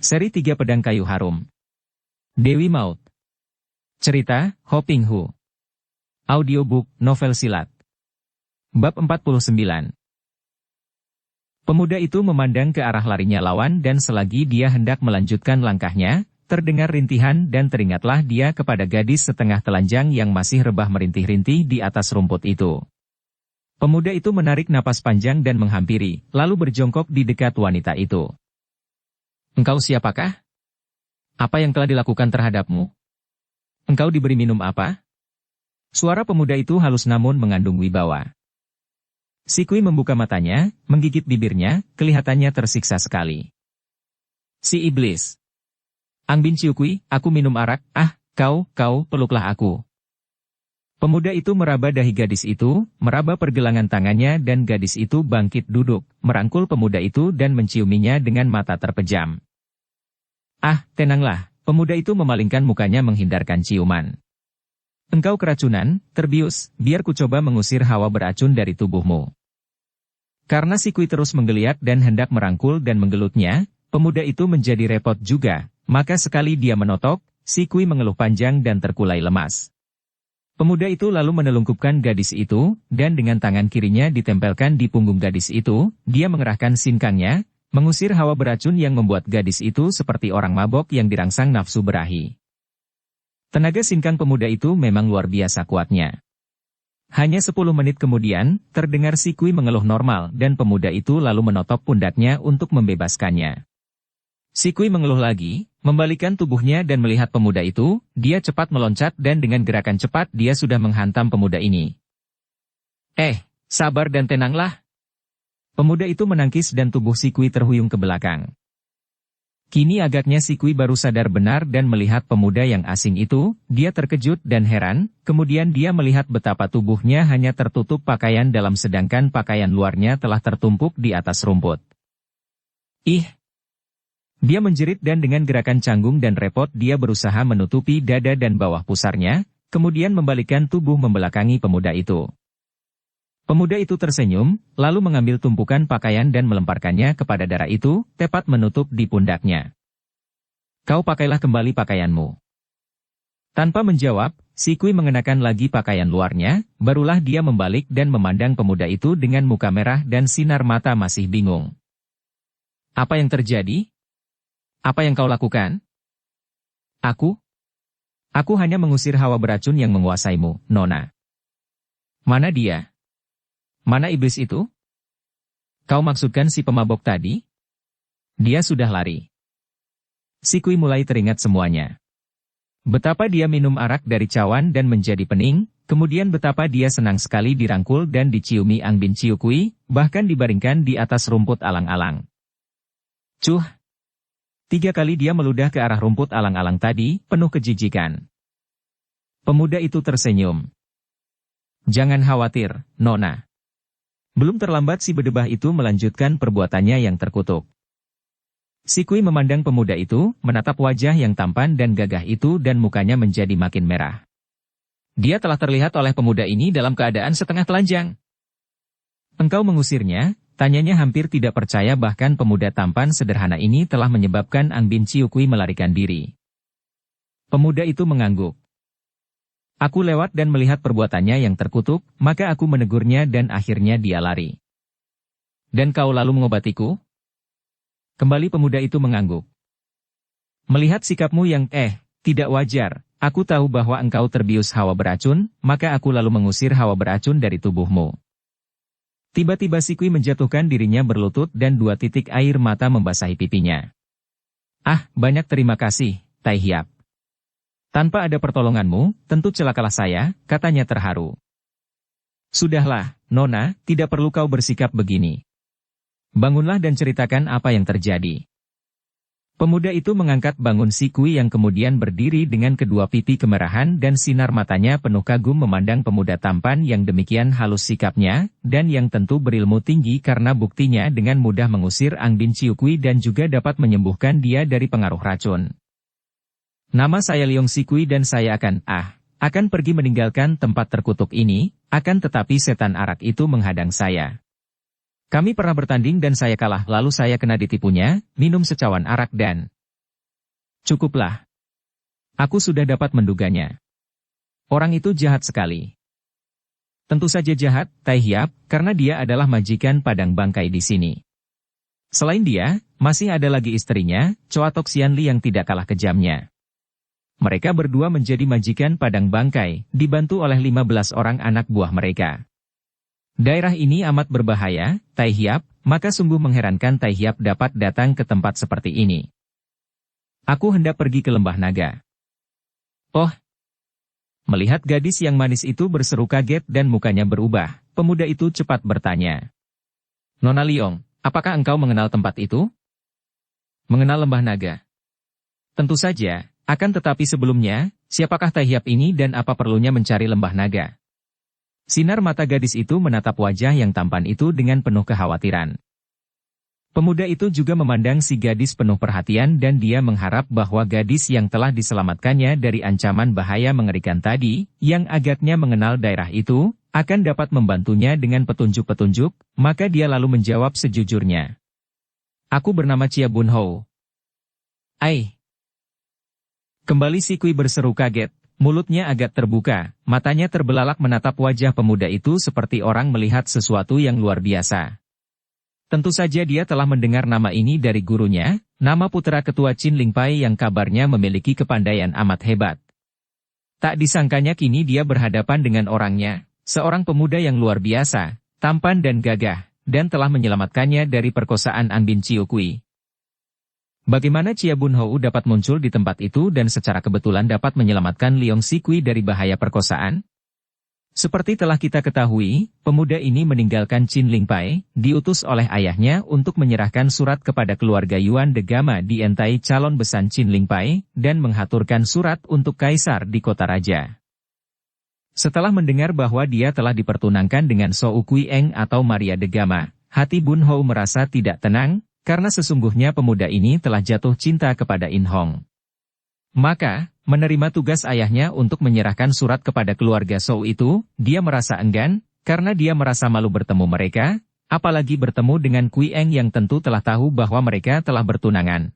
Seri 3 Pedang Kayu Harum. Dewi Maut. Cerita, Hoping Hu. Audiobook, novel silat. Bab 49. Pemuda itu memandang ke arah larinya lawan dan selagi dia hendak melanjutkan langkahnya, terdengar rintihan dan teringatlah dia kepada gadis setengah telanjang yang masih rebah merintih-rintih di atas rumput itu. Pemuda itu menarik napas panjang dan menghampiri, lalu berjongkok di dekat wanita itu. Engkau siapakah? Apa yang telah dilakukan terhadapmu? Engkau diberi minum apa? Suara pemuda itu halus namun mengandung wibawa. Si Kui membuka matanya, menggigit bibirnya, kelihatannya tersiksa sekali. Si iblis. Ang Bin Chiu Kui, aku minum arak, kau, peluklah aku. Pemuda itu meraba dahi gadis itu, meraba pergelangan tangannya dan gadis itu bangkit duduk, merangkul pemuda itu dan menciuminya dengan mata terpejam. Tenanglah, pemuda itu memalingkan mukanya menghindarkan ciuman. Engkau keracunan, terbius, biar ku coba mengusir hawa beracun dari tubuhmu. Karena si Kui terus menggeliat dan hendak merangkul dan menggelutnya, pemuda itu menjadi repot juga, maka sekali dia menotok, si Kui mengeluh panjang dan terkulai lemas. Pemuda itu lalu menelungkupkan gadis itu, dan dengan tangan kirinya ditempelkan di punggung gadis itu, dia mengerahkan sinkangnya, mengusir hawa beracun yang membuat gadis itu seperti orang mabok yang dirangsang nafsu berahi. Tenaga sinkang pemuda itu memang luar biasa kuatnya. Hanya 10 menit kemudian, terdengar si Kui mengeluh normal dan pemuda itu lalu menotok pundaknya untuk membebaskannya. Si Kui mengeluh lagi, membalikkan tubuhnya dan melihat pemuda itu, dia cepat meloncat dan dengan gerakan cepat dia sudah menghantam pemuda ini. Sabar dan tenanglah. Pemuda itu menangkis dan tubuh si Kui terhuyung ke belakang. Kini agaknya si Kui baru sadar benar dan melihat pemuda yang asing itu, dia terkejut dan heran, kemudian dia melihat betapa tubuhnya hanya tertutup pakaian dalam sedangkan pakaian luarnya telah tertumpuk di atas rumput. Dia menjerit dan dengan gerakan canggung dan repot dia berusaha menutupi dada dan bawah pusarnya, kemudian membalikkan tubuh membelakangi pemuda itu. Pemuda itu tersenyum, lalu mengambil tumpukan pakaian dan melemparkannya kepada darah itu, tepat menutup di pundaknya. Kau pakailah kembali pakaianmu. Tanpa menjawab, si Kui mengenakan lagi pakaian luarnya, barulah dia membalik dan memandang pemuda itu dengan muka merah dan sinar mata masih bingung. Apa yang terjadi? Apa yang kau lakukan? Aku hanya mengusir hawa beracun yang menguasaimu, Nona. Mana dia? Mana iblis itu? Kau maksudkan si pemabok tadi? Dia sudah lari. Si Kui mulai teringat semuanya. Betapa dia minum arak dari cawan dan menjadi pening, kemudian betapa dia senang sekali dirangkul dan diciumi Ang Bin Chiu Kui, bahkan dibaringkan di atas rumput alang-alang. 3 kali dia meludah ke arah rumput alang-alang tadi, penuh kejijikan. Pemuda itu tersenyum. Jangan khawatir, Nona. Belum terlambat si bedebah itu melanjutkan perbuatannya yang terkutuk. Si Kui memandang pemuda itu, menatap wajah yang tampan dan gagah itu dan mukanya menjadi makin merah. Dia telah terlihat oleh pemuda ini dalam keadaan setengah telanjang. Engkau mengusirnya? Tanyanya hampir tidak percaya bahkan pemuda tampan sederhana ini telah menyebabkan Ang Bin Chiu Kui melarikan diri. Pemuda itu mengangguk. Aku lewat dan melihat perbuatannya yang terkutuk, maka aku menegurnya dan akhirnya dia lari. Dan kau lalu mengobatiku? Kembali pemuda itu mengangguk. Melihat sikapmu yang tidak wajar, aku tahu bahwa engkau terbius hawa beracun, maka aku lalu mengusir hawa beracun dari tubuhmu. Tiba-tiba si Kui menjatuhkan dirinya berlutut dan 2 titik air mata membasahi pipinya. Banyak terima kasih, Tai Hiap. Tanpa ada pertolonganmu, tentu celakalah saya, katanya terharu. Sudahlah, Nona, tidak perlu kau bersikap begini. Bangunlah dan ceritakan apa yang terjadi. Pemuda itu mengangkat bangun si Kui yang kemudian berdiri dengan kedua pipi kemerahan dan sinar matanya penuh kagum memandang pemuda tampan yang demikian halus sikapnya, dan yang tentu berilmu tinggi karena buktinya dengan mudah mengusir Ang Bin Chiu Kui dan juga dapat menyembuhkan dia dari pengaruh racun. Nama saya Leong Si Kui dan saya akan pergi meninggalkan tempat terkutuk ini, akan tetapi setan arak itu menghadang saya. Kami pernah bertanding dan saya kalah lalu saya kena ditipunya, minum secawan arak dan Cukuplah. Aku sudah dapat menduganya. Orang itu jahat sekali. Tentu saja jahat, Tai Hiap, karena dia adalah majikan Padang Bangkai di sini. Selain dia, masih ada lagi istrinya, Choa Tok Sian Li yang tidak kalah kejamnya. Mereka berdua menjadi majikan Padang Bangkai, dibantu oleh 15 orang anak buah mereka. Daerah ini amat berbahaya, Tai Hiap, maka sungguh mengherankan Tai Hiap dapat datang ke tempat seperti ini. Aku hendak pergi ke Lembah Naga. Oh! Melihat gadis yang manis itu berseru kaget dan mukanya berubah, pemuda itu cepat bertanya. Nona Liong, apakah engkau mengenal tempat itu? Mengenal Lembah Naga? Tentu saja, akan tetapi sebelumnya, siapakah Tai Hiap ini dan apa perlunya mencari Lembah Naga? Sinar mata gadis itu menatap wajah yang tampan itu dengan penuh kekhawatiran. Pemuda itu juga memandang si gadis penuh perhatian dan dia mengharap bahwa gadis yang telah diselamatkannya dari ancaman bahaya mengerikan tadi, yang agaknya mengenal daerah itu, akan dapat membantunya dengan petunjuk-petunjuk, maka dia lalu menjawab sejujurnya. Aku bernama Chia Bun Hou. Ai! Kembali si Kui berseru kaget, mulutnya agak terbuka, matanya terbelalak menatap wajah pemuda itu seperti orang melihat sesuatu yang luar biasa. Tentu saja dia telah mendengar nama ini dari gurunya, nama putra ketua Qin Ling Pai yang kabarnya memiliki kepandaian amat hebat. Tak disangkanya kini dia berhadapan dengan orangnya, seorang pemuda yang luar biasa, tampan dan gagah, dan telah menyelamatkannya dari perkosaan An Bin Chiu Kui. Bagaimana Chia Bun Hou dapat muncul di tempat itu dan secara kebetulan dapat menyelamatkan Liong Si Kui dari bahaya perkosaan? Seperti telah kita ketahui, pemuda ini meninggalkan Qin Ling Pai, diutus oleh ayahnya untuk menyerahkan surat kepada keluarga Yuan de Gama di Entai calon besan Qin Ling Pai, dan menghaturkan surat untuk kaisar di kota raja. Setelah mendengar bahwa dia telah dipertunangkan dengan Shou Kui Eng atau Maria de Gama, hati Bun Hou merasa tidak tenang, karena sesungguhnya pemuda ini telah jatuh cinta kepada In Hong. Maka, menerima tugas ayahnya untuk menyerahkan surat kepada keluarga Shou itu, dia merasa enggan, karena dia merasa malu bertemu mereka, apalagi bertemu dengan Kui Eng yang tentu telah tahu bahwa mereka telah bertunangan.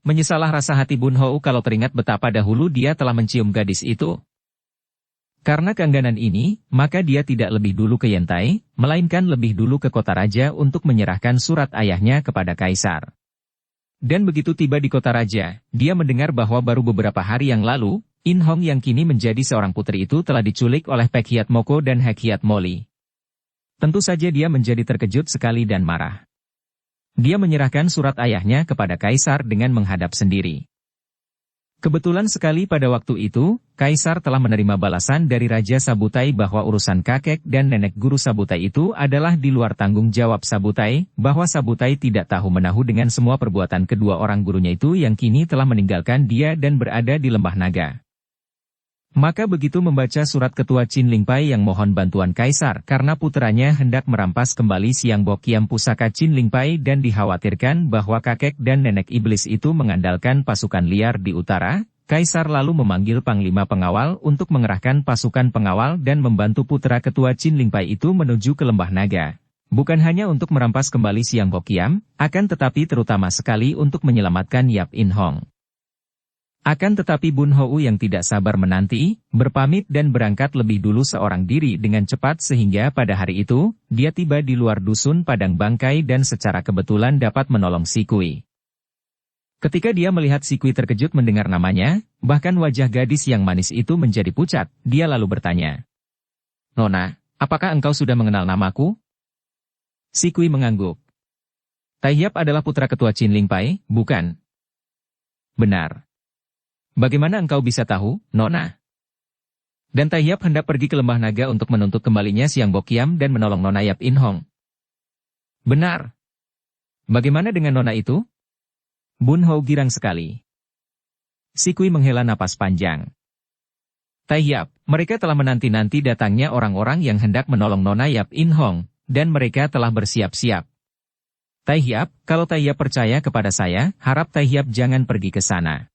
Menyesalah rasa hati Bun Hou kalau teringat betapa dahulu dia telah mencium gadis itu. Karena keengganan ini, maka dia tidak lebih dulu ke Yantai, melainkan lebih dulu ke kota raja untuk menyerahkan surat ayahnya kepada kaisar. Dan begitu tiba di kota raja, dia mendengar bahwa baru beberapa hari yang lalu, In Hong yang kini menjadi seorang putri itu telah diculik oleh Pek Hiat Moko dan Hek Hiat Moli. Tentu saja dia menjadi terkejut sekali dan marah. Dia menyerahkan surat ayahnya kepada kaisar dengan menghadap sendiri. Kebetulan sekali pada waktu itu, kaisar telah menerima balasan dari Raja Sabutai bahwa urusan kakek dan nenek guru Sabutai itu adalah di luar tanggung jawab Sabutai, bahwa Sabutai tidak tahu menahu dengan semua perbuatan kedua orang gurunya itu yang kini telah meninggalkan dia dan berada di Lembah Naga. Maka begitu membaca surat ketua Qin Ling Pai yang mohon bantuan kaisar karena puteranya hendak merampas kembali Siang Bo Kiam pusaka Qin Ling Pai dan dikhawatirkan bahwa kakek dan nenek iblis itu mengandalkan pasukan liar di utara, kaisar lalu memanggil panglima pengawal untuk mengerahkan pasukan pengawal dan membantu putra ketua Qin Ling Pai itu menuju ke Lembah Naga. Bukan hanya untuk merampas kembali Siang Bo Kiam, akan tetapi terutama sekali untuk menyelamatkan Yap In Hong. Akan tetapi Bun Hou yang tidak sabar menanti, berpamit dan berangkat lebih dulu seorang diri dengan cepat sehingga pada hari itu, dia tiba di luar dusun Padang Bangkai dan secara kebetulan dapat menolong Si Kui. Ketika dia melihat Si Kui terkejut mendengar namanya, bahkan wajah gadis yang manis itu menjadi pucat, dia lalu bertanya. Nona, apakah engkau sudah mengenal namaku? Si Kui mengangguk. Tai Hiap adalah putra ketua Qin Ling Pai, bukan? Benar. Bagaimana engkau bisa tahu, Nona? Dan Tai Hiap hendak pergi ke Lembah Naga untuk menuntut kembalinya Siang Bo Kiam dan menolong Nona Yap In Hong. Benar. Bagaimana dengan Nona itu? Bun Hou girang sekali. Si Kui menghela napas panjang. Tai Hiap, mereka telah menanti-nanti datangnya orang-orang yang hendak menolong Nona Yap In Hong, dan mereka telah bersiap-siap. Tai Hiap, kalau Tai Hiap percaya kepada saya, harap Tai Hiap jangan pergi ke sana.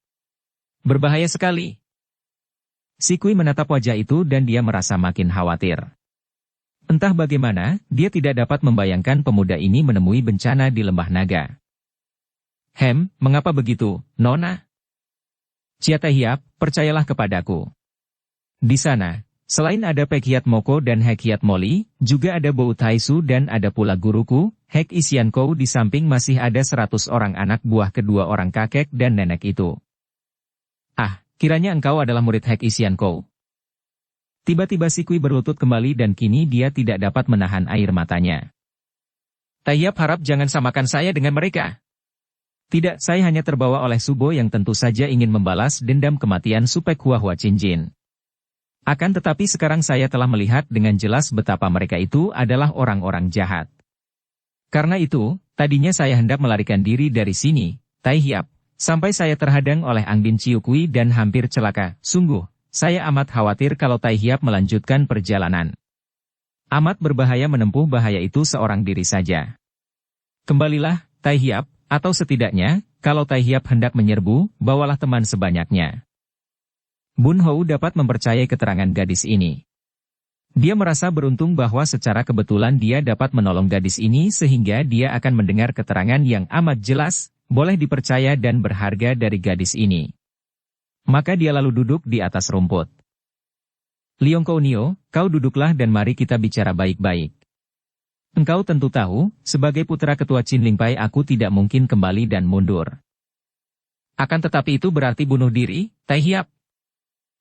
Berbahaya sekali. Si Kui menatap wajah itu dan dia merasa makin khawatir. Entah bagaimana, dia tidak dapat membayangkan pemuda ini menemui bencana di Lembah Naga. Mengapa begitu, Nona? Chia Taehyap, percayalah kepadaku. Di sana, selain ada Pek Hiat Moko dan Hek Hiat Moli, juga ada Bou Taisu dan ada pula guruku, Hek Isian Kou, di samping masih ada 100 orang anak buah kedua orang kakek dan nenek itu. Ah, kiranya engkau adalah murid Hek Isian Kou. Tiba-tiba si Kui berlutut kembali dan kini dia tidak dapat menahan air matanya. Taehyap harap jangan samakan saya dengan mereka. Tidak, saya hanya terbawa oleh Subo yang tentu saja ingin membalas dendam kematian Supek Huahua Cinjin. Akan tetapi sekarang saya telah melihat dengan jelas betapa mereka itu adalah orang-orang jahat. Karena itu, tadinya saya hendak melarikan diri dari sini, Taehyap, sampai saya terhadang oleh Angbin Ciukui dan hampir celaka. Sungguh, saya amat khawatir kalau Taehyap melanjutkan perjalanan. Amat berbahaya menempuh bahaya itu seorang diri saja. Kembalilah, Taehyap. Atau setidaknya, kalau Taehyap hendak menyerbu, bawalah teman sebanyaknya. Bun Hou dapat mempercayai keterangan gadis ini. Dia merasa beruntung bahwa secara kebetulan dia dapat menolong gadis ini sehingga dia akan mendengar keterangan yang amat jelas, boleh dipercaya dan berharga dari gadis ini. Maka dia lalu duduk di atas rumput. Liong Kounio, kau duduklah dan mari kita bicara baik-baik. Engkau tentu tahu, sebagai putra ketua Qin Lingpai aku tidak mungkin kembali dan mundur. Akan tetapi itu berarti bunuh diri, Taehyap.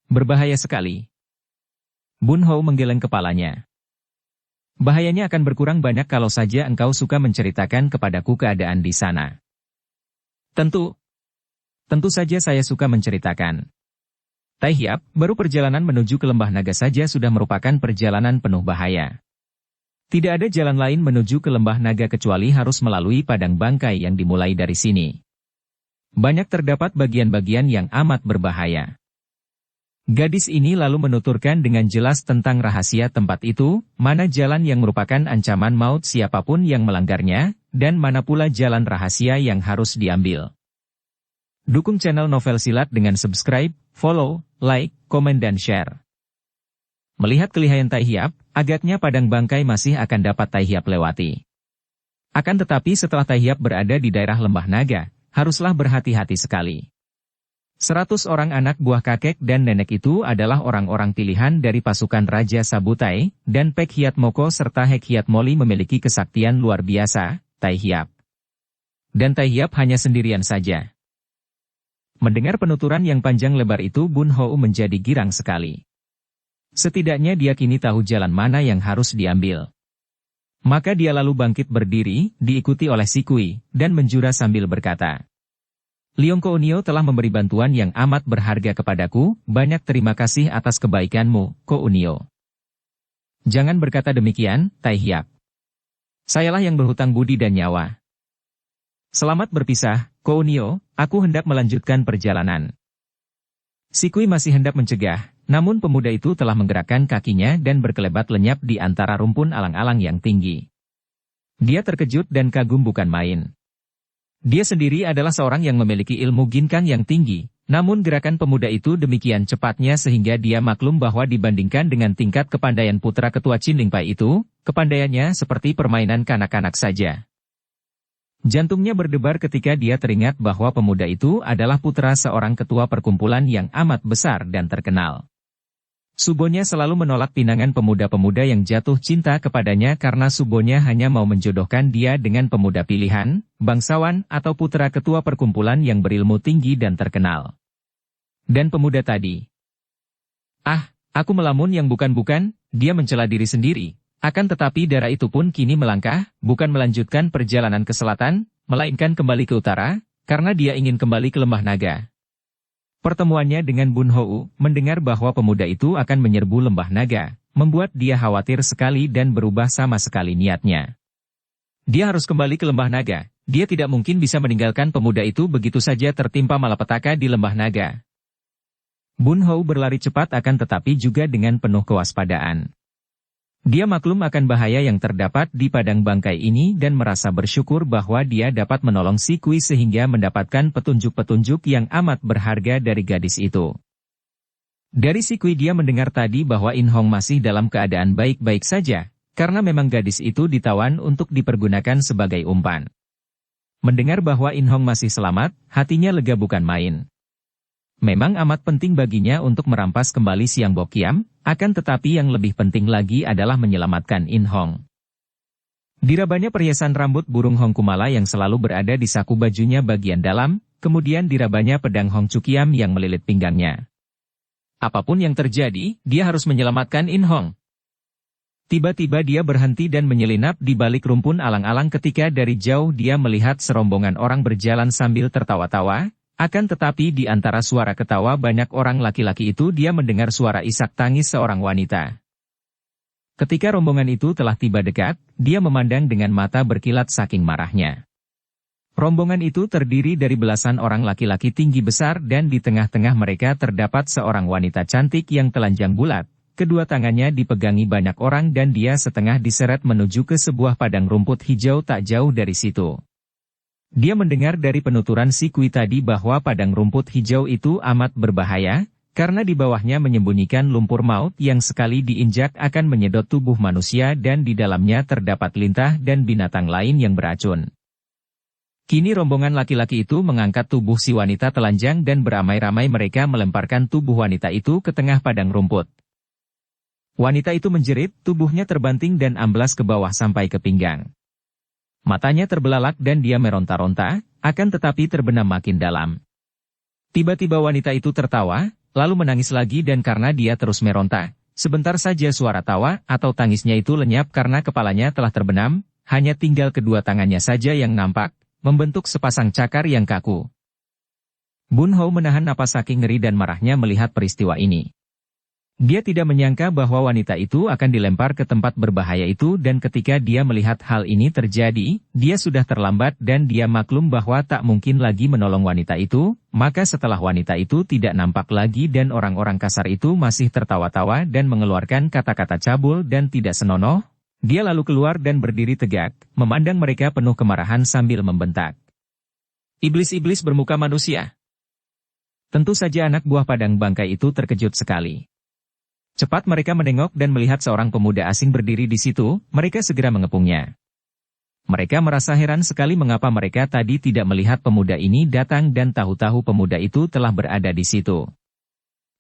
Berbahaya sekali. Bun Hou menggeleng kepalanya. Bahayanya akan berkurang banyak kalau saja engkau suka menceritakan kepadaku keadaan di sana. Tentu saja saya suka menceritakan. Taehyap, baru perjalanan menuju ke Lembah Naga saja sudah merupakan perjalanan penuh bahaya. Tidak ada jalan lain menuju ke Lembah Naga kecuali harus melalui padang bangkai yang dimulai dari sini. Banyak terdapat bagian-bagian yang amat berbahaya. Gadis ini lalu menuturkan dengan jelas tentang rahasia tempat itu, mana jalan yang merupakan ancaman maut siapapun yang melanggarnya, dan mana pula jalan rahasia yang harus diambil. Dukung channel Novel Silat dengan subscribe, follow, like, komen dan share. Melihat kelihayan Taehyap, agaknya padang bangkai masih akan dapat Taehyap lewati. Akan tetapi setelah Taehyap berada di daerah Lembah Naga, haruslah berhati-hati sekali. 100 orang anak buah kakek dan nenek itu adalah orang-orang pilihan dari pasukan Raja Sabutai, dan Pek Hiat Moko serta Hek Hiat Moli memiliki kesaktian luar biasa, Taehyap. Dan Taehyap hanya sendirian saja. Mendengar penuturan yang panjang lebar itu Bun Hou menjadi girang sekali. Setidaknya dia kini tahu jalan mana yang harus diambil. Maka dia lalu bangkit berdiri, diikuti oleh si Kui, dan menjura sambil berkata, Liong Kounio telah memberi bantuan yang amat berharga kepadaku, banyak terima kasih atas kebaikanmu, Kounio. Jangan berkata demikian, Taehyap. Sayalah yang berhutang budi dan nyawa. Selamat berpisah, Kounio, aku hendak melanjutkan perjalanan. Si Kui masih hendak mencegah, namun pemuda itu telah menggerakkan kakinya dan berkelebat lenyap di antara rumpun alang-alang yang tinggi. Dia terkejut dan kagum bukan main. Dia sendiri adalah seorang yang memiliki ilmu ginkang yang tinggi, namun gerakan pemuda itu demikian cepatnya sehingga dia maklum bahwa dibandingkan dengan tingkat kepandaian putra ketua Qin Lingpai itu, kepandaiannya seperti permainan kanak-kanak saja. Jantungnya berdebar ketika dia teringat bahwa pemuda itu adalah putra seorang ketua perkumpulan yang amat besar dan terkenal. Subonya selalu menolak pinangan pemuda-pemuda yang jatuh cinta kepadanya karena Subonya hanya mau menjodohkan dia dengan pemuda pilihan, bangsawan atau putra ketua perkumpulan yang berilmu tinggi dan terkenal. Dan pemuda tadi. Ah, aku melamun yang bukan-bukan, dia mencela diri sendiri. Akan tetapi darah itu pun kini melangkah, bukan melanjutkan perjalanan ke selatan, melainkan kembali ke utara, karena dia ingin kembali ke Lembah Naga. Pertemuannya dengan Bun Hou, mendengar bahwa pemuda itu akan menyerbu Lembah Naga, membuat dia khawatir sekali dan berubah sama sekali niatnya. Dia harus kembali ke Lembah Naga, dia tidak mungkin bisa meninggalkan pemuda itu begitu saja tertimpa malapetaka di Lembah Naga. Bun Hou berlari cepat akan tetapi juga dengan penuh kewaspadaan. Dia maklum akan bahaya yang terdapat di padang bangkai ini dan merasa bersyukur bahwa dia dapat menolong si Kui sehingga mendapatkan petunjuk-petunjuk yang amat berharga dari gadis itu. Dari si Kui dia mendengar tadi bahwa In Hong masih dalam keadaan baik-baik saja, karena memang gadis itu ditawan untuk dipergunakan sebagai umpan. Mendengar bahwa In Hong masih selamat, hatinya lega bukan main. Memang amat penting baginya untuk merampas kembali Siang Bok Kiam, akan tetapi yang lebih penting lagi adalah menyelamatkan In Hong. Dirabanya perhiasan rambut burung Hong Kumala yang selalu berada di saku bajunya bagian dalam, kemudian dirabanya pedang Hong Chu Kiam yang melilit pinggangnya. Apapun yang terjadi, dia harus menyelamatkan In Hong. Tiba-tiba dia berhenti dan menyelinap di balik rumpun alang-alang ketika dari jauh dia melihat serombongan orang berjalan sambil tertawa-tawa, akan tetapi di antara suara ketawa banyak orang laki-laki itu dia mendengar suara isak tangis seorang wanita. Ketika rombongan itu telah tiba dekat, dia memandang dengan mata berkilat saking marahnya. Rombongan itu terdiri dari belasan orang laki-laki tinggi besar dan di tengah-tengah mereka terdapat seorang wanita cantik yang telanjang bulat. Kedua tangannya dipegangi banyak orang dan dia setengah diseret menuju ke sebuah padang rumput hijau tak jauh dari situ. Dia mendengar dari penuturan si Kui tadi bahwa padang rumput hijau itu amat berbahaya, karena di bawahnya menyembunyikan lumpur maut yang sekali diinjak akan menyedot tubuh manusia dan di dalamnya terdapat lintah dan binatang lain yang beracun. Kini rombongan laki-laki itu mengangkat tubuh si wanita telanjang dan beramai-ramai mereka melemparkan tubuh wanita itu ke tengah padang rumput. Wanita itu menjerit, tubuhnya terbanting dan amblas ke bawah sampai ke pinggang. Matanya terbelalak dan dia meronta-ronta, akan tetapi terbenam makin dalam. Tiba-tiba wanita itu tertawa, lalu menangis lagi dan karena dia terus meronta, sebentar saja suara tawa atau tangisnya itu lenyap karena kepalanya telah terbenam, hanya tinggal kedua tangannya saja yang nampak, membentuk sepasang cakar yang kaku. Bun Hou menahan napas saking ngeri dan marahnya melihat peristiwa ini. Dia tidak menyangka bahwa wanita itu akan dilempar ke tempat berbahaya itu dan ketika dia melihat hal ini terjadi, dia sudah terlambat dan dia maklum bahwa tak mungkin lagi menolong wanita itu, maka setelah wanita itu tidak nampak lagi dan orang-orang kasar itu masih tertawa-tawa dan mengeluarkan kata-kata cabul dan tidak senonoh, dia lalu keluar dan berdiri tegak, memandang mereka penuh kemarahan sambil membentak. Iblis-iblis bermuka manusia. Tentu saja anak buah padang bangkai itu terkejut sekali. Cepat mereka menengok dan melihat seorang pemuda asing berdiri di situ, mereka segera mengepungnya. Mereka merasa heran sekali mengapa mereka tadi tidak melihat pemuda ini datang dan tahu-tahu pemuda itu telah berada di situ.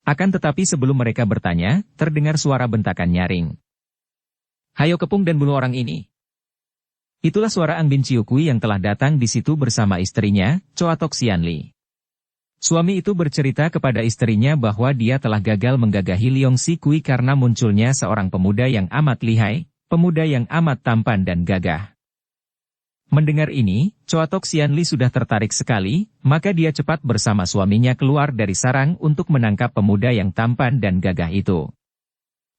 Akan tetapi sebelum mereka bertanya, terdengar suara bentakan nyaring. Hayo kepung dan bunuh orang ini. Itulah suara Ang Bin Chiu Kui yang telah datang di situ bersama istrinya, Choa Tok Sian Li. Suami itu bercerita kepada istrinya bahwa dia telah gagal menggagahi Leong Si Kui karena munculnya seorang pemuda yang amat lihai, pemuda yang amat tampan dan gagah. Mendengar ini, Choa Tok Sian Li sudah tertarik sekali, maka dia cepat bersama suaminya keluar dari sarang untuk menangkap pemuda yang tampan dan gagah itu.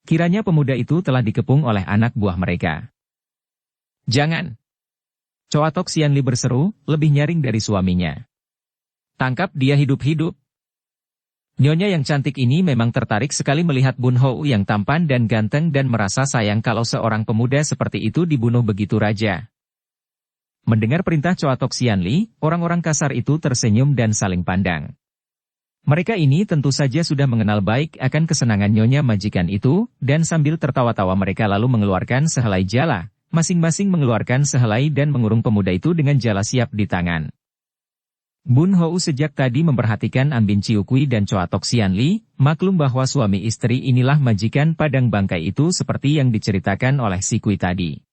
Kiranya pemuda itu telah dikepung oleh anak buah mereka. Jangan! Choa Tok Sian Li berseru, lebih nyaring dari suaminya. Tangkap dia hidup-hidup. Nyonya yang cantik ini memang tertarik sekali melihat Bun Hou yang tampan dan ganteng dan merasa sayang kalau seorang pemuda seperti itu dibunuh begitu raja. Mendengar perintah Choa Tok Sian Li, orang-orang kasar itu tersenyum dan saling pandang. Mereka ini tentu saja sudah mengenal baik akan kesenangan nyonya majikan itu, dan sambil tertawa-tawa mereka lalu mengeluarkan sehelai jala, masing-masing mengeluarkan sehelai dan mengurung pemuda itu dengan jala siap di tangan. Bun Hou sejak tadi memperhatikan Ang Bin Chiu Kui dan Choa Tok Sian Li, maklum bahwa suami istri inilah majikan padang bangkai itu seperti yang diceritakan oleh si Kui tadi.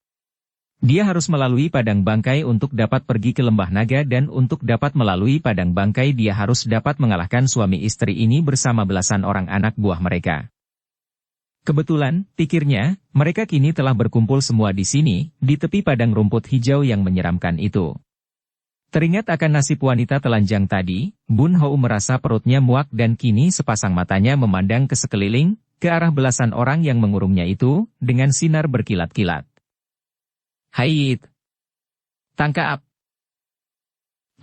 Dia harus melalui padang bangkai untuk dapat pergi ke lembah naga dan untuk dapat melalui padang bangkai dia harus dapat mengalahkan suami istri ini bersama belasan orang anak buah mereka. Kebetulan, pikirnya, mereka kini telah berkumpul semua di sini, di tepi padang rumput hijau yang menyeramkan itu. Teringat akan nasib wanita telanjang tadi, Bun Hou merasa perutnya muak dan kini sepasang matanya memandang ke sekeliling, ke arah belasan orang yang mengurungnya itu, dengan sinar berkilat-kilat. Haid! Tangkap!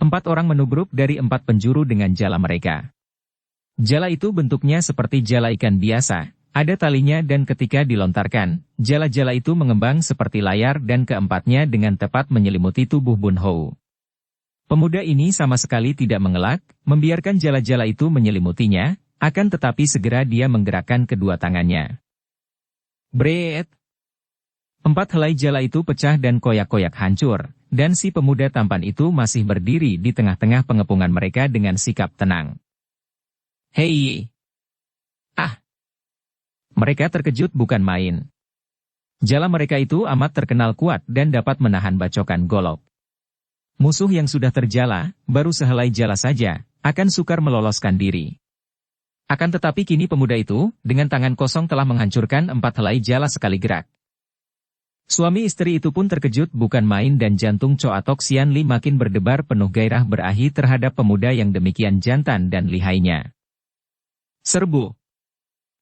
4 orang menubruk dari 4 penjuru dengan jala mereka. Jala itu bentuknya seperti jala ikan biasa, ada talinya dan ketika dilontarkan, jala-jala itu mengembang seperti layar dan keempatnya dengan tepat menyelimuti tubuh Bun Hou. Pemuda ini sama sekali tidak mengelak, membiarkan jala-jala itu menyelimutinya, akan tetapi segera dia menggerakkan kedua tangannya. Bret! Empat helai jala itu pecah dan koyak-koyak hancur, dan si pemuda tampan itu masih berdiri di tengah-tengah pengepungan mereka dengan sikap tenang. Hei! Ah! Mereka terkejut bukan main. Jala mereka itu amat terkenal kuat dan dapat menahan bacokan golok. Musuh yang sudah terjala, baru sehelai jala saja, akan sukar meloloskan diri. Akan tetapi kini pemuda itu, dengan tangan kosong telah menghancurkan 4 helai jala sekali gerak. Suami istri itu pun terkejut bukan main dan jantung Coatok Xian Li makin berdebar penuh gairah berahi terhadap pemuda yang demikian jantan dan lihainya. Serbu!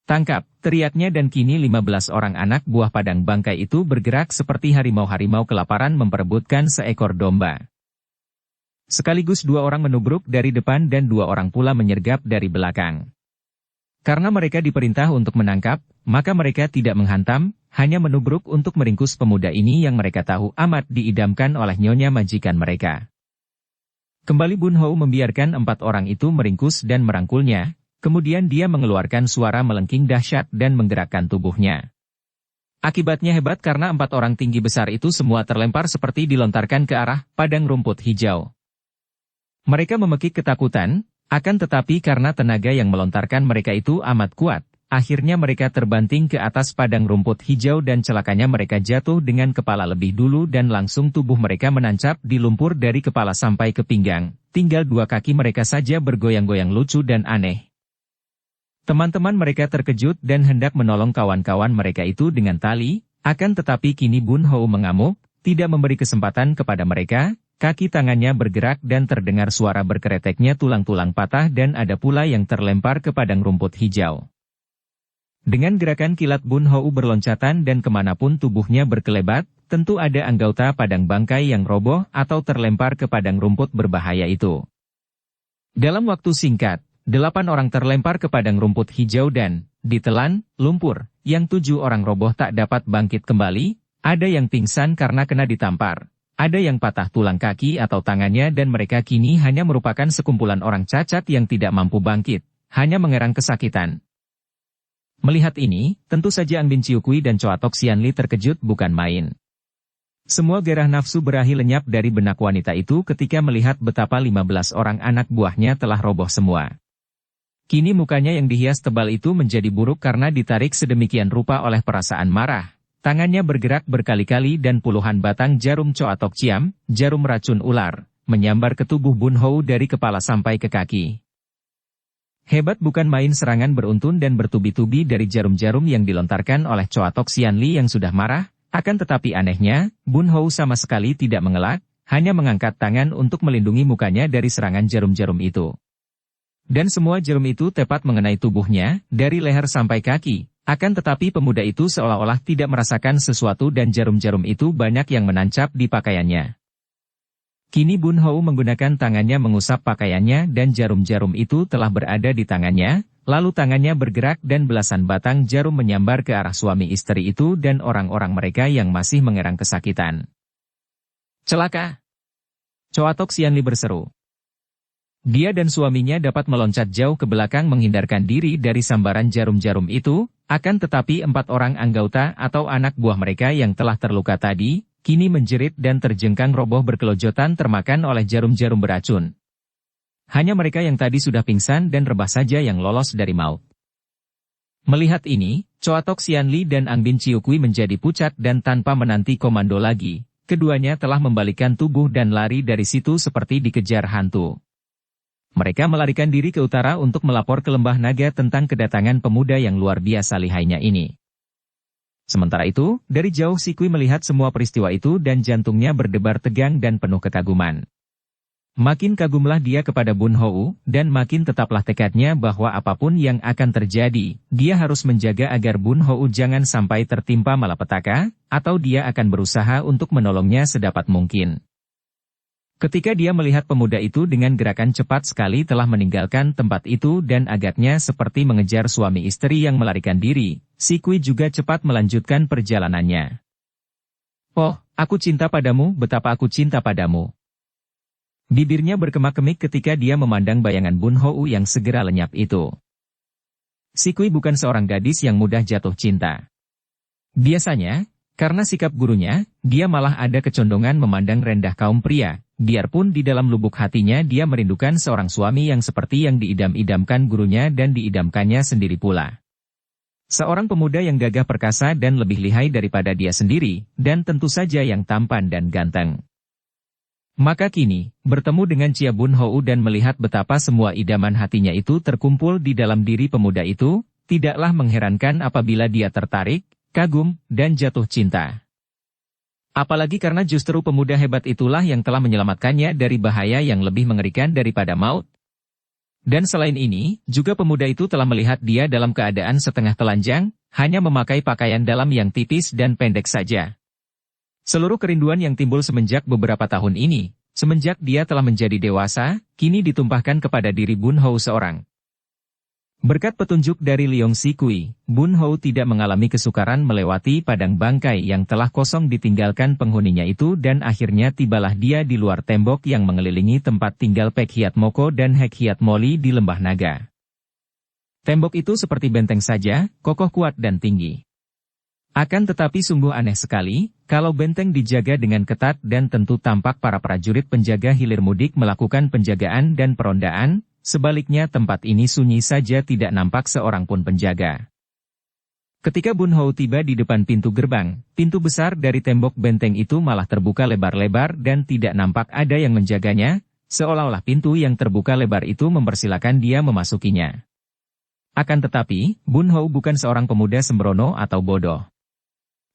Tangkap, teriaknya dan kini 15 orang anak buah padang bangkai itu bergerak seperti harimau-harimau kelaparan memperebutkan seekor domba. Sekaligus 2 orang menubruk dari depan dan 2 orang pula menyergap dari belakang. Karena mereka diperintah untuk menangkap, maka mereka tidak menghantam, hanya menubruk untuk meringkus pemuda ini yang mereka tahu amat diidamkan oleh nyonya majikan mereka. Kembali Bun Hou membiarkan 4 orang itu meringkus dan merangkulnya. Kemudian dia mengeluarkan suara melengking dahsyat dan menggerakkan tubuhnya. Akibatnya hebat karena 4 orang tinggi besar itu semua terlempar seperti dilontarkan ke arah padang rumput hijau. Mereka memekik ketakutan, akan tetapi karena tenaga yang melontarkan mereka itu amat kuat, akhirnya mereka terbanting ke atas padang rumput hijau dan celakanya mereka jatuh dengan kepala lebih dulu dan langsung tubuh mereka menancap di lumpur dari kepala sampai ke pinggang, tinggal 2 kaki mereka saja bergoyang-goyang lucu dan aneh. Teman-teman mereka terkejut dan hendak menolong kawan-kawan mereka itu dengan tali, akan tetapi kini Bun Hou mengamuk, tidak memberi kesempatan kepada mereka, kaki tangannya bergerak dan terdengar suara berkereteknya tulang-tulang patah dan ada pula yang terlempar ke padang rumput hijau. Dengan gerakan kilat Bun Hou berloncatan dan kemanapun tubuhnya berkelebat, tentu ada anggota padang bangkai yang roboh atau terlempar ke padang rumput berbahaya itu. Dalam waktu singkat, 8 orang terlempar ke padang rumput hijau dan ditelan lumpur, yang 7 orang roboh tak dapat bangkit kembali, ada yang pingsan karena kena ditampar, ada yang patah tulang kaki atau tangannya dan mereka kini hanya merupakan sekumpulan orang cacat yang tidak mampu bangkit, hanya mengerang kesakitan. Melihat ini, tentu saja Angbin Ciukui dan Coatok Xian Li terkejut bukan main. Semua gairah nafsu berahi lenyap dari benak wanita itu ketika melihat betapa 15 orang anak buahnya telah roboh semua. Kini mukanya yang dihias tebal itu menjadi buruk karena ditarik sedemikian rupa oleh perasaan marah. Tangannya bergerak berkali-kali dan puluhan batang jarum Coatok Ciam, jarum racun ular, menyambar ke tubuh Bun Hou dari kepala sampai ke kaki. Hebat bukan main serangan beruntun dan bertubi-tubi dari jarum-jarum yang dilontarkan oleh Coatok Xian Li yang sudah marah, akan tetapi anehnya, Bun Hou sama sekali tidak mengelak, hanya mengangkat tangan untuk melindungi mukanya dari serangan jarum-jarum itu. Dan semua jarum itu tepat mengenai tubuhnya, dari leher sampai kaki, akan tetapi pemuda itu seolah-olah tidak merasakan sesuatu dan jarum-jarum itu banyak yang menancap di pakaiannya. Kini Bun Hou menggunakan tangannya mengusap pakaiannya dan jarum-jarum itu telah berada di tangannya, lalu tangannya bergerak dan belasan batang jarum menyambar ke arah suami istri itu dan orang-orang mereka yang masih mengerang kesakitan. Celaka! Coatok Xian Li berseru. Dia dan suaminya dapat meloncat jauh ke belakang menghindarkan diri dari sambaran jarum-jarum itu, akan tetapi 4 orang anggota atau anak buah mereka yang telah terluka tadi, kini menjerit dan terjengkang roboh berkelojotan termakan oleh jarum-jarum beracun. Hanya mereka yang tadi sudah pingsan dan rebah saja yang lolos dari maut. Melihat ini, Coatok Xian Li dan Angbin Ciukui menjadi pucat dan tanpa menanti komando lagi, keduanya telah membalikkan tubuh dan lari dari situ seperti dikejar hantu. Mereka melarikan diri ke utara untuk melapor ke Lembah Naga tentang kedatangan pemuda yang luar biasa lihainya ini. Sementara itu, dari jauh Sikui melihat semua peristiwa itu dan jantungnya berdebar tegang dan penuh kekaguman. Makin kagumlah dia kepada Bun Hou, dan makin tetaplah tekadnya bahwa apapun yang akan terjadi, dia harus menjaga agar Bun Hou jangan sampai tertimpa malapetaka, atau dia akan berusaha untuk menolongnya sedapat mungkin. Ketika dia melihat pemuda itu dengan gerakan cepat sekali telah meninggalkan tempat itu dan agaknya seperti mengejar suami istri yang melarikan diri, Sikui juga cepat melanjutkan perjalanannya. Oh, aku cinta padamu, betapa aku cinta padamu. Bibirnya berkemak-kemik ketika dia memandang bayangan Bun Hou yang segera lenyap itu. Sikui bukan seorang gadis yang mudah jatuh cinta. Biasanya, Karena sikap gurunya, dia malah ada kecondongan memandang rendah kaum pria, biarpun di dalam lubuk hatinya dia merindukan seorang suami yang seperti yang diidam-idamkan gurunya dan diidamkannya sendiri pula. Seorang pemuda yang gagah perkasa dan lebih lihai daripada dia sendiri, dan tentu saja yang tampan dan ganteng. Maka kini, bertemu dengan Chia Bun Hou dan melihat betapa semua idaman hatinya itu terkumpul di dalam diri pemuda itu, tidaklah mengherankan apabila dia tertarik, kagum, dan jatuh cinta. Apalagi karena justru pemuda hebat itulah yang telah menyelamatkannya dari bahaya yang lebih mengerikan daripada maut. Dan selain ini, juga pemuda itu telah melihat dia dalam keadaan setengah telanjang, hanya memakai pakaian dalam yang tipis dan pendek saja. Seluruh kerinduan yang timbul semenjak beberapa tahun ini, semenjak dia telah menjadi dewasa, kini ditumpahkan kepada diri Bun Hou seorang. Berkat petunjuk dari Leong Si Kui, Bun Hou tidak mengalami kesukaran melewati padang bangkai yang telah kosong ditinggalkan penghuninya itu dan akhirnya tibalah dia di luar tembok yang mengelilingi tempat tinggal Pek Hiat Moko dan Hek Hiat Moli di Lembah Naga. Tembok itu seperti benteng saja, kokoh kuat dan tinggi. Akan tetapi sungguh aneh sekali, kalau benteng dijaga dengan ketat dan tentu tampak para prajurit penjaga hilir mudik melakukan penjagaan dan perondaan. Sebaliknya tempat ini sunyi saja tidak nampak seorang pun penjaga. Ketika Bun Hou tiba di depan pintu gerbang, pintu besar dari tembok benteng itu malah terbuka lebar-lebar dan tidak nampak ada yang menjaganya, seolah-olah pintu yang terbuka lebar itu mempersilakan dia memasukinya. Akan tetapi, Bun Hou bukan seorang pemuda sembrono atau bodoh.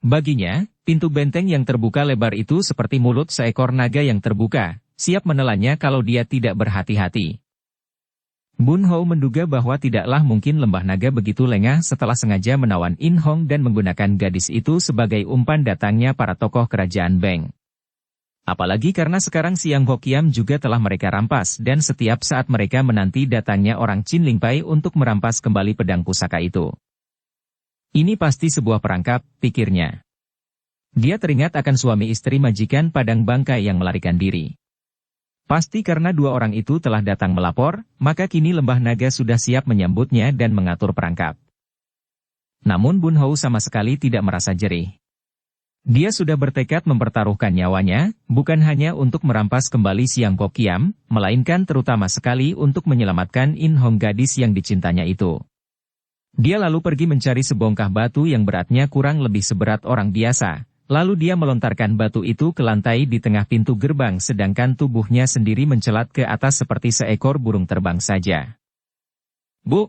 Baginya, pintu benteng yang terbuka lebar itu seperti mulut seekor naga yang terbuka, siap menelannya kalau dia tidak berhati-hati. Bun Hou menduga bahwa tidaklah mungkin Lembah Naga begitu lengah setelah sengaja menawan In Hong dan menggunakan gadis itu sebagai umpan datangnya para tokoh kerajaan Beng. Apalagi karena sekarang Siang Hokiam juga telah mereka rampas dan setiap saat mereka menanti datangnya orang Chin Ling Pai untuk merampas kembali pedang pusaka itu. Ini pasti sebuah perangkap, pikirnya. Dia teringat akan suami istri majikan padang bangkai yang melarikan diri. Pasti karena dua orang itu telah datang melapor, maka kini Lembah Naga sudah siap menyambutnya dan mengatur perangkap. Namun Bun Hou sama sekali tidak merasa jerih. Dia sudah bertekad mempertaruhkan nyawanya, bukan hanya untuk merampas kembali Siang Hokiam, melainkan terutama sekali untuk menyelamatkan In Hong gadis yang dicintanya itu. Dia lalu pergi mencari sebongkah batu yang beratnya kurang lebih seberat orang biasa. Lalu dia melontarkan batu itu ke lantai di tengah pintu gerbang sedangkan tubuhnya sendiri mencelat ke atas seperti seekor burung terbang saja. Bu!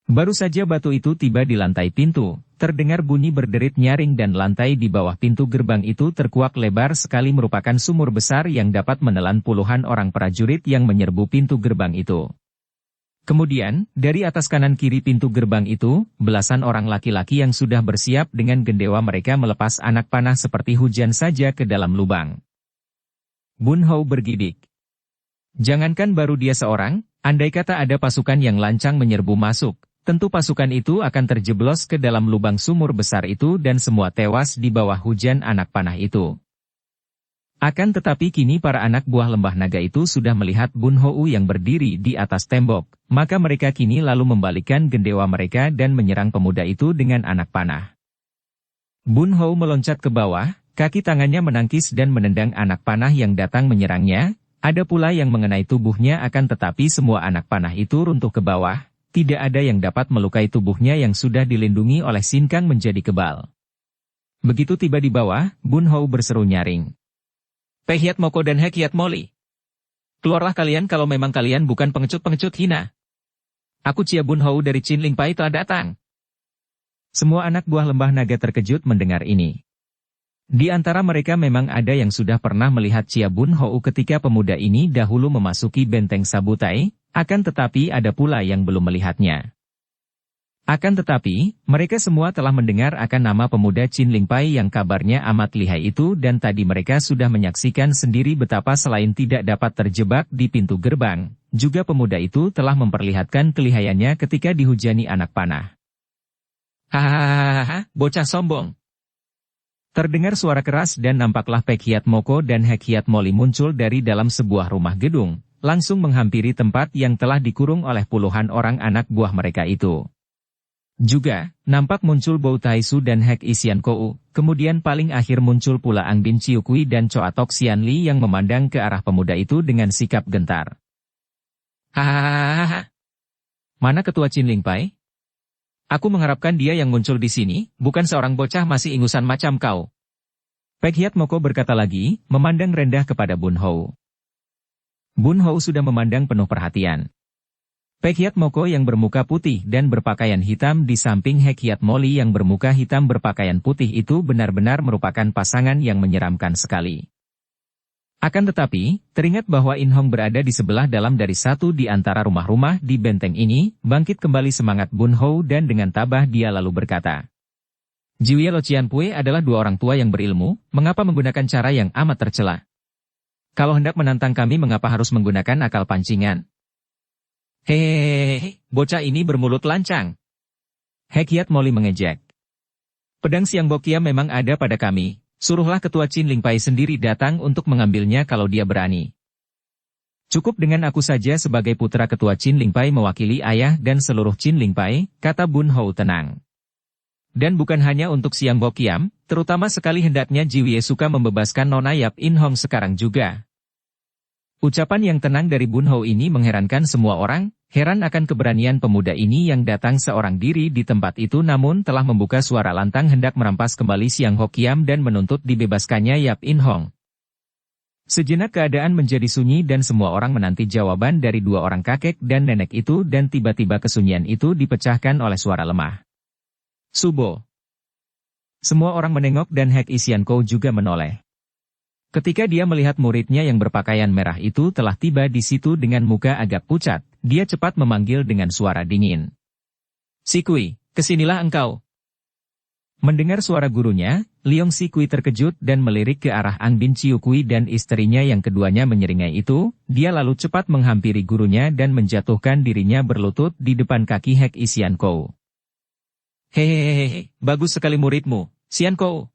Baru saja batu itu tiba di lantai pintu, terdengar bunyi berderit nyaring dan lantai di bawah pintu gerbang itu terkuak lebar sekali merupakan sumur besar yang dapat menelan puluhan orang prajurit yang menyerbu pintu gerbang itu. Kemudian, dari atas kanan kiri pintu gerbang itu, belasan orang laki-laki yang sudah bersiap dengan gendewa mereka melepas anak panah seperti hujan saja ke dalam lubang. Bun Hou bergidik. Jangankan baru dia seorang, andai kata ada pasukan yang lancang menyerbu masuk, tentu pasukan itu akan terjeblos ke dalam lubang sumur besar itu dan semua tewas di bawah hujan anak panah itu. Akan tetapi kini para anak buah Lembah Naga itu sudah melihat Bun Hou yang berdiri di atas tembok, maka mereka kini lalu membalikkan gendewa mereka dan menyerang pemuda itu dengan anak panah. Bun Hou meloncat ke bawah, kaki tangannya menangkis dan menendang anak panah yang datang menyerangnya, ada pula yang mengenai tubuhnya akan tetapi semua anak panah itu runtuh ke bawah, tidak ada yang dapat melukai tubuhnya yang sudah dilindungi oleh sinkang menjadi kebal. Begitu tiba di bawah, Bun Hou berseru nyaring. Pek Hiat Moko dan Hek Hiat Moli. Keluarlah kalian kalau memang kalian bukan pengecut-pengecut hina. Aku Chia Bun Hou dari Chin Ling Pai telah datang. Semua anak buah Lembah Naga terkejut mendengar ini. Di antara mereka memang ada yang sudah pernah melihat Chia Bun Hou ketika pemuda ini dahulu memasuki benteng Sabutai, akan tetapi ada pula yang belum melihatnya. Akan tetapi, mereka semua telah mendengar akan nama pemuda Chin Ling Pai yang kabarnya amat lihai itu dan tadi mereka sudah menyaksikan sendiri betapa selain tidak dapat terjebak di pintu gerbang, juga pemuda itu telah memperlihatkan kelihayannya ketika dihujani anak panah. Hahaha, bocah sombong. Terdengar suara keras dan nampaklah Pek Hiat Moko dan Hek Hiat Moli muncul dari dalam sebuah rumah gedung, langsung menghampiri tempat yang telah dikurung oleh puluhan orang anak buah mereka itu. Juga, nampak muncul Bo Taisu dan Hek Isian Kou, kemudian paling akhir muncul pula Ang Bin Chiu-kui dan Choa Tok Sian Li yang memandang ke arah pemuda itu dengan sikap gentar. Hahaha. Mana ketua Chin Ling Pai? Aku mengharapkan dia yang muncul di sini, bukan seorang bocah masih ingusan macam kau. Pek Hiat Moko berkata lagi, memandang rendah kepada Bun Hou. Bun Hou sudah memandang penuh perhatian. Pek Hiat Moko yang bermuka putih dan berpakaian hitam di samping Hek Hiat Moli yang bermuka hitam berpakaian putih itu benar-benar merupakan pasangan yang menyeramkan sekali. Akan tetapi, teringat bahwa In Hong berada di sebelah dalam dari satu di antara rumah-rumah di benteng ini, bangkit kembali semangat Bun Hou dan dengan tabah dia lalu berkata, Jiwie Lo Cian Pui adalah dua orang tua yang berilmu, mengapa menggunakan cara yang amat tercela? Kalau hendak menantang kami mengapa harus menggunakan akal pancingan? Hehehe, bocah ini bermulut lancang. Hek Hiat Moli mengejek. Pedang Siang Bokia memang ada pada kami, suruhlah ketua Chin Ling Pai sendiri datang untuk mengambilnya kalau dia berani. Cukup dengan aku saja sebagai putra ketua Chin Ling Pai mewakili ayah dan seluruh Chin Ling Pai, kata Bun Hou tenang. Dan bukan hanya untuk Siang Bokiam, terutama sekali hendaknya Jiwie suka membebaskan Nona Yap In Hong sekarang juga. Ucapan yang tenang dari Bun Hou ini mengherankan semua orang, heran akan keberanian pemuda ini yang datang seorang diri di tempat itu namun telah membuka suara lantang hendak merampas kembali Siang Hokiam dan menuntut dibebaskannya Yap In Hong. Sejenak keadaan menjadi sunyi dan semua orang menanti jawaban dari dua orang kakek dan nenek itu dan tiba-tiba kesunyian itu dipecahkan oleh suara lemah. Subo. Semua orang menengok dan Hek Isian Kou juga menoleh. Ketika dia melihat muridnya yang berpakaian merah itu telah tiba di situ dengan muka agak pucat, dia cepat memanggil dengan suara dingin. Sikui, kesinilah engkau. Mendengar suara gurunya, Liong Sikui terkejut dan melirik ke arah Ang Bin Chiu-kui dan istrinya yang keduanya menyeringai itu, dia lalu cepat menghampiri gurunya dan menjatuhkan dirinya berlutut di depan kaki Hek Isian Kou. Hehehe, bagus sekali muridmu, Sian Kou.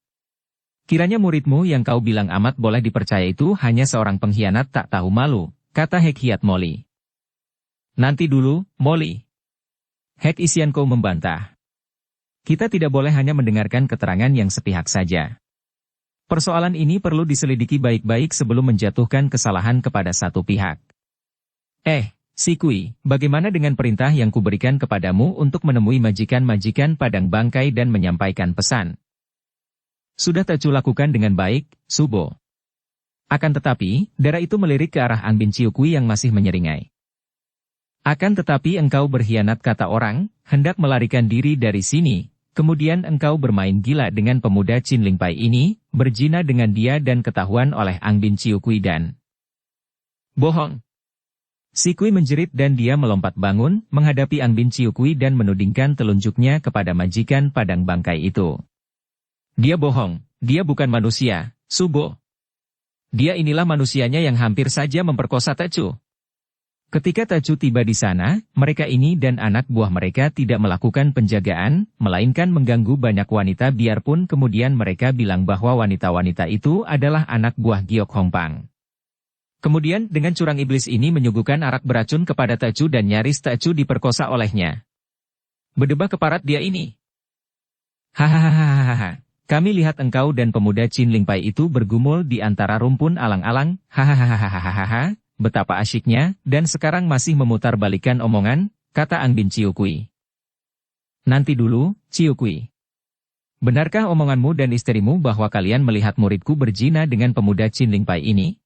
Kiranya muridmu yang kau bilang amat boleh dipercaya itu hanya seorang pengkhianat tak tahu malu, kata Hek Hiat Moli. Nanti dulu, Moli. Hek Isian Kou membantah. Kita tidak boleh hanya mendengarkan keterangan yang sepihak saja. Persoalan ini perlu diselidiki baik-baik sebelum menjatuhkan kesalahan kepada satu pihak. Sikui, bagaimana dengan perintah yang kuberikan kepadamu untuk menemui majikan-majikan Padang Bangkai dan menyampaikan pesan? Sudah Tecu lakukan dengan baik, Subo. Akan tetapi, darah itu melirik ke arah Ang Bin Chiu-kui yang masih menyeringai. Akan tetapi engkau berkhianat kata orang, hendak melarikan diri dari sini, kemudian engkau bermain gila dengan pemuda Chin Ling Pai ini, berzina dengan dia dan ketahuan oleh Ang Bin Chiu-kui dan... Bohong. Sikui menjerit dan dia melompat bangun, menghadapi Ang Bin Chiu-kui dan menudingkan telunjuknya kepada majikan Padang Bangkai itu. Dia bohong, dia bukan manusia, Subo. Dia inilah manusianya yang hampir saja memperkosa Tecu. Ketika Tecu tiba di sana, mereka ini dan anak buah mereka tidak melakukan penjagaan, melainkan mengganggu banyak wanita biarpun kemudian mereka bilang bahwa wanita-wanita itu adalah anak buah Giok Hongpang. Kemudian dengan curang iblis ini menyuguhkan arak beracun kepada Tecu dan nyaris Tecu diperkosa olehnya. Berdebah keparat dia ini. Hahaha. Kami lihat engkau dan pemuda Chin Ling Pai itu bergumul di antara rumpun alang-alang, hahaha, betapa asyiknya, dan sekarang masih memutar-balikan omongan, kata Ang Bin Chiu-kui. Nanti dulu, Chiu-kui. Benarkah omonganmu dan istrimu bahwa kalian melihat muridku berzina dengan pemuda Chin Ling Pai ini?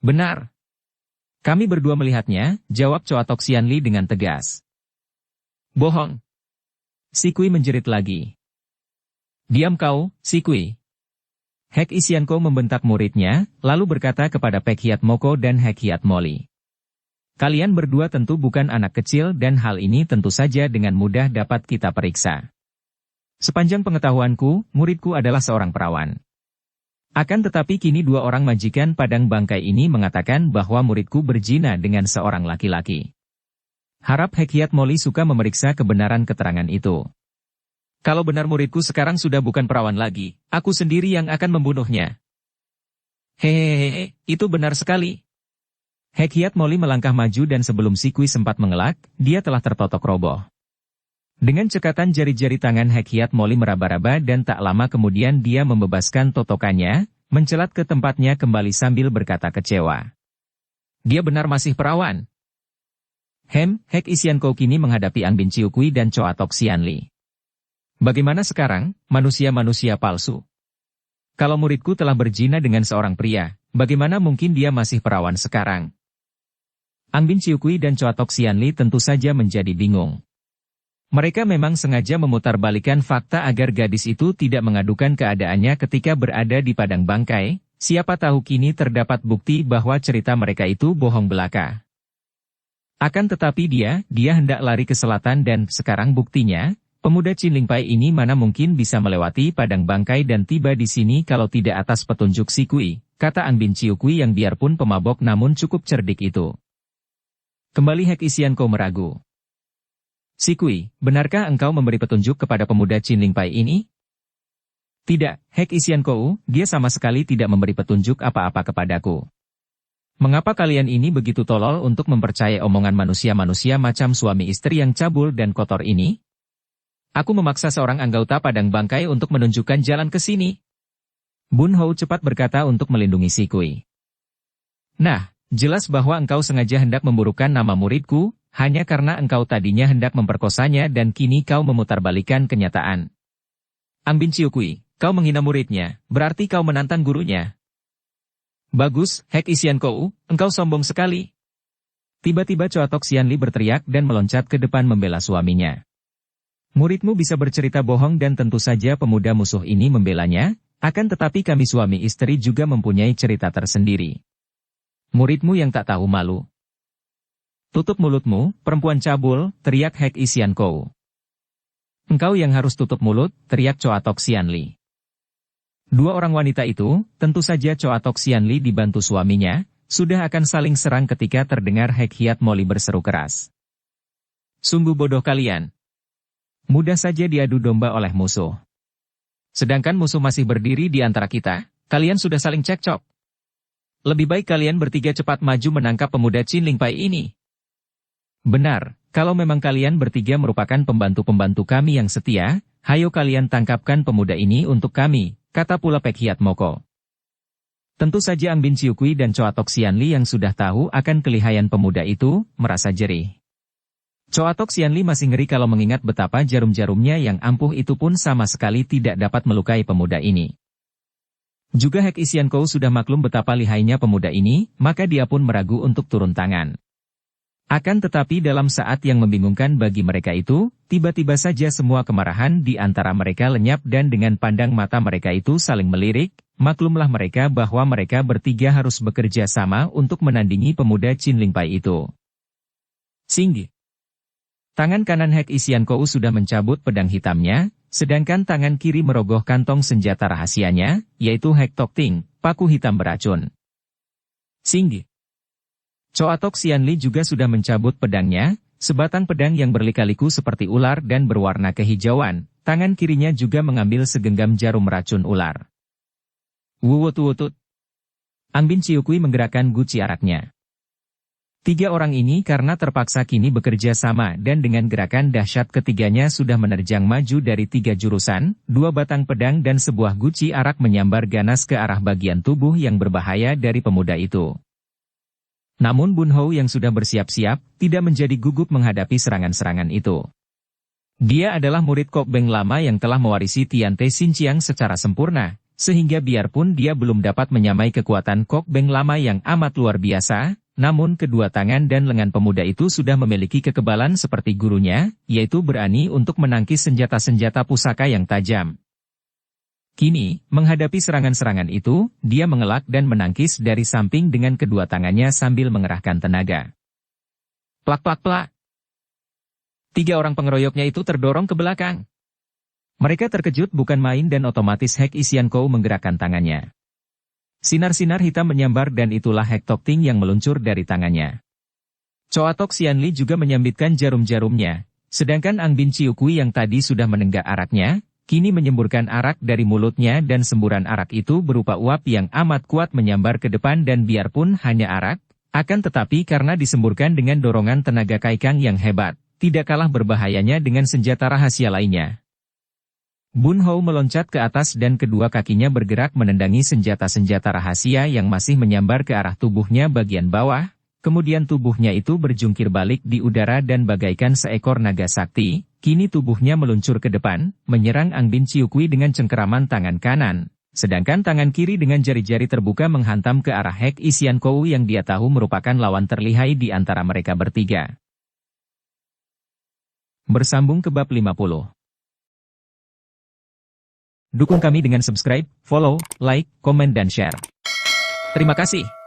Benar. Kami berdua melihatnya, jawab Choa Tok Sian Li dengan tegas. Bohong. Sikui menjerit lagi. Diam kau, Sikui. Hek Isian Kou membentak muridnya, lalu berkata kepada Pek Hiat Moko dan Hek Hiat Moli. Kalian berdua tentu bukan anak kecil dan hal ini tentu saja dengan mudah dapat kita periksa. Sepanjang pengetahuanku, muridku adalah seorang perawan. Akan tetapi kini dua orang majikan Padang Bangkai ini mengatakan bahwa muridku berzina dengan seorang laki-laki. Harap Hek Hiat Moli suka memeriksa kebenaran keterangan itu. Kalau benar muridku sekarang sudah bukan perawan lagi, aku sendiri yang akan membunuhnya. Hehehe, itu benar sekali. Hek Hiat Moli melangkah maju dan sebelum Sikui sempat mengelak, dia telah tertotok roboh. Dengan cekatan jari-jari tangan Hek Hiat Moli meraba-raba dan tak lama kemudian dia membebaskan totokannya, mencelat ke tempatnya kembali sambil berkata kecewa. Dia benar masih perawan. Hek Isiankou kini menghadapi Angbin Ciukui dan Choa Tok Sianli. Bagaimana sekarang, manusia-manusia palsu? Kalau muridku telah berzina dengan seorang pria, bagaimana mungkin dia masih perawan sekarang? Angbin Ciukui dan Choa Tok Sianli tentu saja menjadi bingung. Mereka memang sengaja memutarbalikkan fakta agar gadis itu tidak mengadukan keadaannya ketika berada di padang bangkai, siapa tahu kini terdapat bukti bahwa cerita mereka itu bohong belaka. Akan tetapi dia hendak lari ke selatan dan sekarang buktinya, pemuda Chin Ling Pai ini mana mungkin bisa melewati padang bangkai dan tiba di sini kalau tidak atas petunjuk si Kui, kata Angbin Ciukui yang biarpun pemabok namun cukup cerdik itu. Kembali Hek Isiankou meragu. Si Kui, benarkah engkau memberi petunjuk kepada pemuda Chin Ling Pai ini? Tidak, Hek Isiankou, dia sama sekali tidak memberi petunjuk apa-apa kepadaku. Mengapa kalian ini begitu tolol untuk mempercayai omongan manusia-manusia macam suami istri yang cabul dan kotor ini? Aku memaksa seorang anggota padang bangkai untuk menunjukkan jalan ke sini. Bun Hou cepat berkata untuk melindungi si Kui. Nah, jelas bahwa engkau sengaja hendak memburukkan nama muridku, hanya karena engkau tadinya hendak memperkosanya dan kini kau memutarbalikkan kenyataan. Angbin Ciukui, kau menghina muridnya, berarti kau menantang gurunya. Bagus, Hek Isiankou, engkau sombong sekali. Tiba-tiba Choa Tok Sianli berteriak dan meloncat ke depan membela suaminya. Muridmu bisa bercerita bohong dan tentu saja pemuda musuh ini membelanya, akan tetapi kami suami istri juga mempunyai cerita tersendiri. Muridmu yang tak tahu malu. Tutup mulutmu, perempuan cabul, teriak Hek Isiankou. Engkau yang harus tutup mulut, teriak Choa Tok Sianli. Dua orang wanita itu, tentu saja Choa Tok Sianli dibantu suaminya, sudah akan saling serang ketika terdengar Hek Hiat Moli berseru keras. Sungguh bodoh kalian. Mudah saja diadu domba oleh musuh. Sedangkan musuh masih berdiri di antara kita, kalian sudah saling cekcok. Lebih baik kalian bertiga cepat maju menangkap pemuda Chin Ling Pai ini. Benar, kalau memang kalian bertiga merupakan pembantu-pembantu kami yang setia, hayo kalian tangkapkan pemuda ini untuk kami, kata pula Pek Hiat Moko. Tentu saja Angbin Ciukui dan Choa Tok Sianli yang sudah tahu akan kelihayan pemuda itu, merasa jerih. Choa Tok Sianli masih ngeri kalau mengingat betapa jarum-jarumnya yang ampuh itu pun sama sekali tidak dapat melukai pemuda ini. Juga Hek Isiankou sudah maklum betapa lihainya pemuda ini, maka dia pun meragu untuk turun tangan. Akan tetapi dalam saat yang membingungkan bagi mereka itu, tiba-tiba saja semua kemarahan di antara mereka lenyap dan dengan pandang mata mereka itu saling melirik, maklumlah mereka bahwa mereka bertiga harus bekerja sama untuk menandingi pemuda Chin Ling Pai itu. Singgi. Tangan kanan Hek Isiankou sudah mencabut pedang hitamnya, sedangkan tangan kiri merogoh kantong senjata rahasianya, yaitu Hek Tok Ting, paku hitam beracun. Singgi. Choa Tok Sianli juga sudah mencabut pedangnya, sebatang pedang yang berlika-liku seperti ular dan berwarna kehijauan, tangan kirinya juga mengambil segenggam jarum racun ular. Wuwut-wutut. Angbin Ciukui menggerakkan guci araknya. Tiga orang ini karena terpaksa kini bekerja sama dan dengan gerakan dahsyat ketiganya sudah menerjang maju dari tiga jurusan, dua batang pedang dan sebuah guci arak menyambar ganas ke arah bagian tubuh yang berbahaya dari pemuda itu. Namun Bun Hou yang sudah bersiap-siap, tidak menjadi gugup menghadapi serangan-serangan itu. Dia adalah murid Kok Beng lama yang telah mewarisi Tian Te Sin Chiang secara sempurna, sehingga biarpun dia belum dapat menyamai kekuatan Kok Beng lama yang amat luar biasa, namun kedua tangan dan lengan pemuda itu sudah memiliki kekebalan seperti gurunya, yaitu berani untuk menangkis senjata-senjata pusaka yang tajam. Kini, menghadapi serangan-serangan itu, dia mengelak dan menangkis dari samping dengan kedua tangannya sambil mengerahkan tenaga. Plak-plak-plak. Tiga orang pengeroyoknya itu terdorong ke belakang. Mereka terkejut bukan main dan otomatis Hek Isiankou menggerakkan tangannya. Sinar-sinar hitam menyambar dan itulah Hek Tok Ting yang meluncur dari tangannya. Choa Tok Sianli juga menyambitkan jarum-jarumnya, sedangkan Angbin Ciukui yang tadi sudah menenggak araknya, kini menyemburkan arak dari mulutnya dan semburan arak itu berupa uap yang amat kuat menyambar ke depan dan biarpun hanya arak, akan tetapi karena disemburkan dengan dorongan tenaga kaikang yang hebat, tidak kalah berbahayanya dengan senjata rahasia lainnya. Bun Hou meloncat ke atas dan kedua kakinya bergerak menendangi senjata-senjata rahasia yang masih menyambar ke arah tubuhnya bagian bawah, kemudian tubuhnya itu berjungkir balik di udara dan bagaikan seekor naga sakti, kini tubuhnya meluncur ke depan, menyerang Ang Bin Ciukui dengan cengkeraman tangan kanan, sedangkan tangan kiri dengan jari-jari terbuka menghantam ke arah Hek Isian Kou yang dia tahu merupakan lawan terlihai di antara mereka bertiga. Bersambung ke bab 50. Dukung kami dengan subscribe, follow, like, komen dan share. Terima kasih.